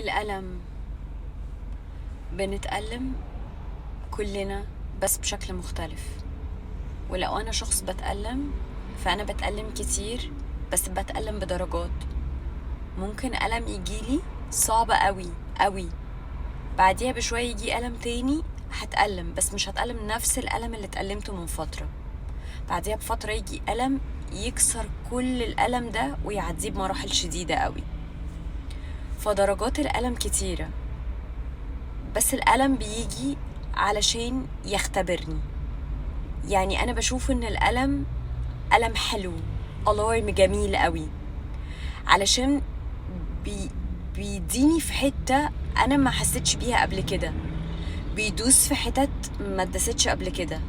الألم بنتألم كلنا بس بشكل مختلف. ولو أنا شخص بتألم فأنا بتألم كتير، بس بتألم بدرجات. ممكن ألم يجيلي صعب قوي قوي، بعديها بشوية يجي ألم تاني هتألم، بس مش هتألم نفس الألم اللي اتألمته من فترة. بعديها بفترة يجي ألم يكسر كل الألم ده ويعديه بمراحل شديدة قوي. فدرجات الألم كتيرة، بس الألم بيجي علشان يختبرني. يعني أنا بشوف إن الألم ألم حلو، ألارم جميل قوي، علشان بيديني في حتة أنا ما حسيتش بيها قبل كده، بيدوس في حتت ما اتدستش قبل كده،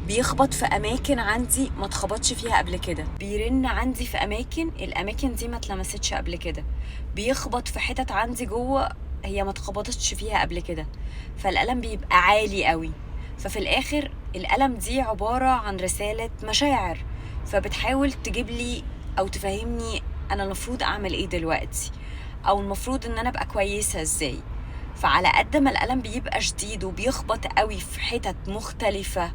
بيخبط في أماكن عندي ما اتخبطش فيها قبل كده، بيرن عندي في الأماكن دي ما اتلمستش قبل كده، بيخبط في حتت عندي جوه هي ما اتخبطتش فيها قبل كده. فالألم بيبقى عالي قوي. ففي الآخر الألم دي عبارة عن رسالة مشاعر، فبتحاول تجيب لي أو تفهمني أنا المفروض أعمل إيه دلوقتي، أو المفروض إن أنا أبقى كويسة إزاي. فعلى قد ما الألم بيبقى شديد وبيخبط قوي في حتت مختلفة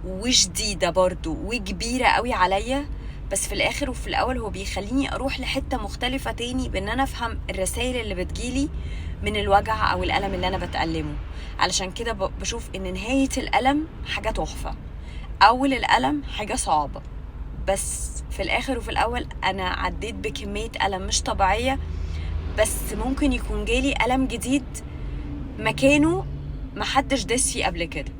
وشديدة برضو وكبيرة قوي عليا، بس في الآخر وفي الأول هو بيخليني أروح لحتة مختلفة تاني، بأن أنا أفهم الرسائل اللي بتجيلي من الوجع أو الألم اللي أنا بتألمه. علشان كده بشوف إن نهاية الألم حاجة تحفة، أول الألم حاجة صعبة، بس في الآخر وفي الأول أنا عديت بكمية ألم مش طبيعية. بس ممكن يكون جالي ألم جديد مكانه محدش داس فيه قبل كده.